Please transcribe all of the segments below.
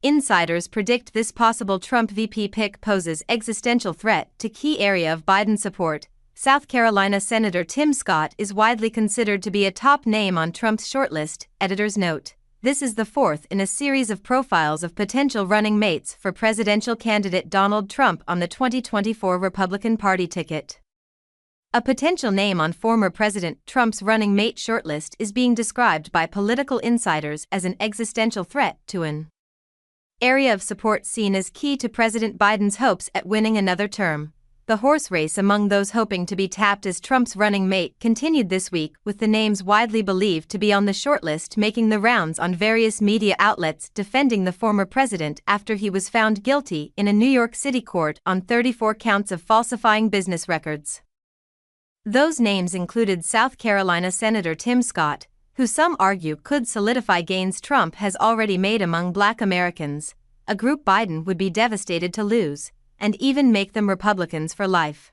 Insiders predict this possible Trump VP pick poses existential threat to key area of Biden support. South Carolina Senator Tim Scott is widely considered to be a top name on Trump's shortlist, editors note. This is the fourth in a series of profiles of potential running mates for presidential candidate Donald Trump on the 2024 Republican Party ticket. A potential name on former President Trump's running mate shortlist is being described by political insiders as an existential threat to an area of support seen as key to President Biden's hopes at winning another term. The horse race among those hoping to be tapped as Trump's running mate continued this week, with the names widely believed to be on the shortlist making the rounds on various media outlets defending the former president after he was found guilty in a New York City court on 34 counts of falsifying business records. Those names included South Carolina Senator Tim Scott, who some argue could solidify gains Trump has already made among Black Americans, a group Biden would be devastated to lose, and even make them Republicans for life.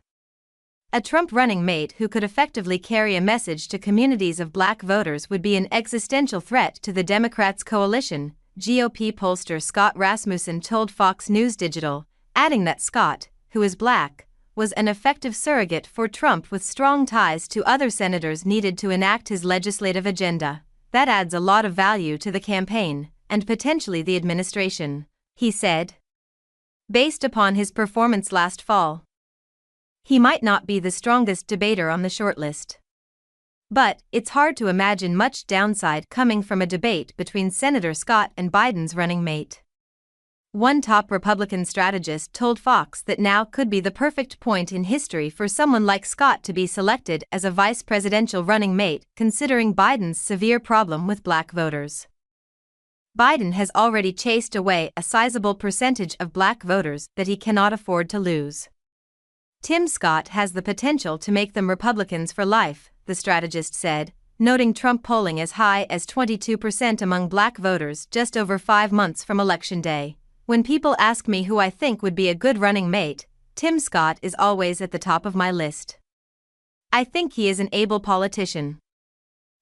A Trump running mate who could effectively carry a message to communities of Black voters would be an existential threat to the Democrats' coalition, GOP pollster Scott Rasmussen told Fox News Digital, adding that Scott, who is Black, was an effective surrogate for Trump with strong ties to other senators needed to enact his legislative agenda. That adds a lot of value to the campaign, and potentially the administration, he said. Based upon his performance last fall, he might not be the strongest debater on the shortlist. But it's hard to imagine much downside coming from a debate between Senator Scott and Biden's running mate. One top Republican strategist told Fox that now could be the perfect point in history for someone like Scott to be selected as a vice presidential running mate, considering Biden's severe problem with Black voters. Biden has already chased away a sizable percentage of Black voters that he cannot afford to lose. Tim Scott has the potential to make them Republicans for life, the strategist said, noting Trump polling as high as 22% among Black voters just over 5 months from Election Day. When people ask me who I think would be a good running mate, Tim Scott is always at the top of my list. I think he is an able politician.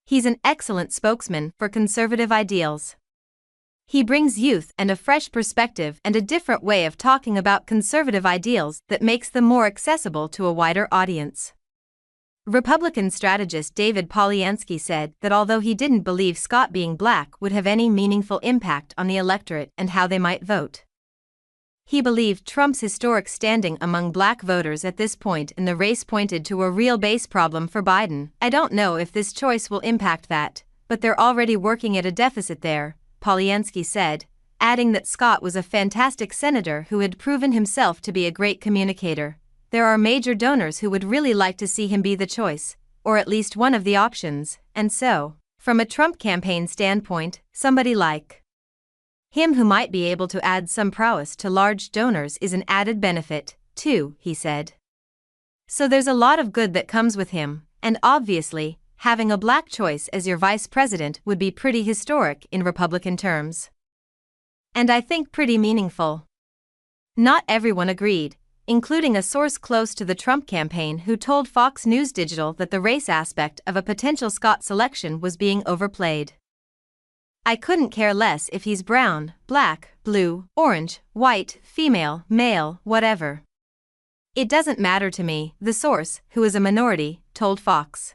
He's an excellent spokesman for conservative ideals. He brings youth and a fresh perspective and a different way of talking about conservative ideals that makes them more accessible to a wider audience. Republican strategist David Polyansky said that although he didn't believe Scott being Black would have any meaningful impact on the electorate and how they might vote, he believed Trump's historic standing among Black voters at this point in the race pointed to a real base problem for Biden. I don't know if this choice will impact that, but they're already working at a deficit there, Polyansky said, adding that Scott was a fantastic senator who had proven himself to be a great communicator. There are major donors who would really like to see him be the choice, or at least one of the options, and so, from a Trump campaign standpoint, somebody like him who might be able to add some prowess to large donors is an added benefit, too, he said. So there's a lot of good that comes with him, and obviously, having a Black choice as your vice president would be pretty historic in Republican terms. And I think pretty meaningful. Not everyone agreed, including a source close to the Trump campaign who told Fox News Digital that the race aspect of a potential Scott selection was being overplayed. I couldn't care less if he's brown, Black, blue, orange, white, female, male, whatever. It doesn't matter to me, the source, who is a minority, told Fox.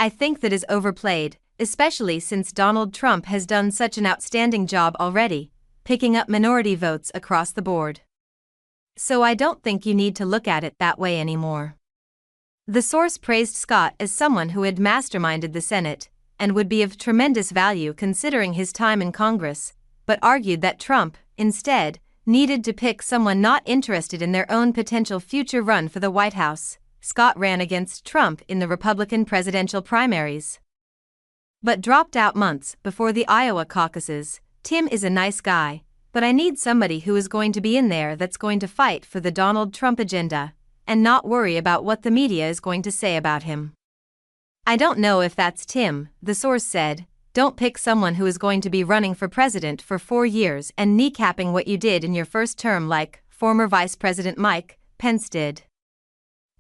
I think that is overplayed, especially since Donald Trump has done such an outstanding job already, picking up minority votes across the board. So I don't think you need to look at it that way anymore. The source praised Scott as someone who had masterminded the Senate, and would be of tremendous value considering his time in Congress, but argued that Trump, instead, needed to pick someone not interested in their own potential future run for the White House. Scott ran against Trump in the Republican presidential primaries, but dropped out months before the Iowa caucuses. Tim is a nice guy, but I need somebody who is going to be in there that's going to fight for the Donald Trump agenda, and not worry about what the media is going to say about him. I don't know if that's Tim, the source said. Don't pick someone who is going to be running for president for 4 years and kneecapping what you did in your first term like former Vice President Mike Pence did.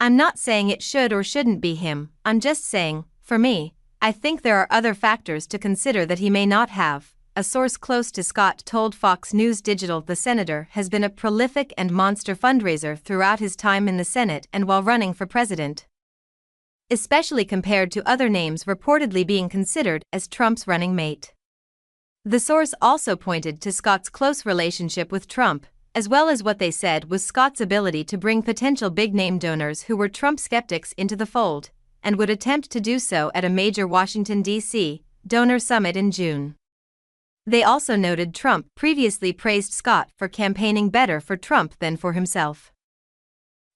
I'm not saying it should or shouldn't be him, I'm just saying, for me, I think there are other factors to consider that he may not have. a source close to Scott told Fox News Digital the senator has been a prolific and monster fundraiser throughout his time in the Senate and while running for president, especially compared to other names reportedly being considered as Trump's running mate. The source also pointed to Scott's close relationship with Trump, as well as what they said was Scott's ability to bring potential big-name donors who were Trump skeptics into the fold, and would attempt to do so at a major Washington, D.C., donor summit in June. They also noted Trump previously praised Scott for campaigning better for Trump than for himself.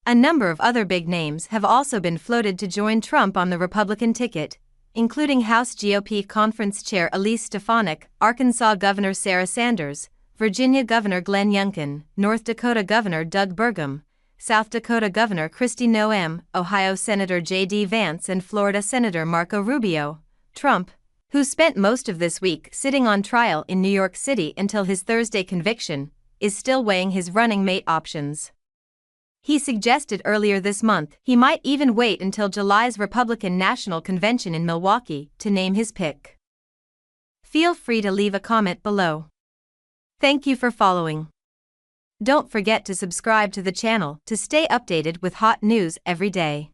A number of other big names have also been floated to join Trump on the Republican ticket, including House GOP Conference Chair Elise Stefanik, Arkansas Governor Sarah Sanders, Virginia Governor Glenn Youngkin, North Dakota Governor Doug Burgum, South Dakota Governor Kristi Noem, Ohio Senator J.D. Vance, and Florida Senator Marco Rubio. Trump, who spent most of this week sitting on trial in New York City until his Thursday conviction, is still weighing his running mate options. He suggested earlier this month he might even wait until July's Republican National Convention in Milwaukee to name his pick. Feel free to leave a comment below. Thank you for following. Don't forget to subscribe to the channel to stay updated with hot news every day.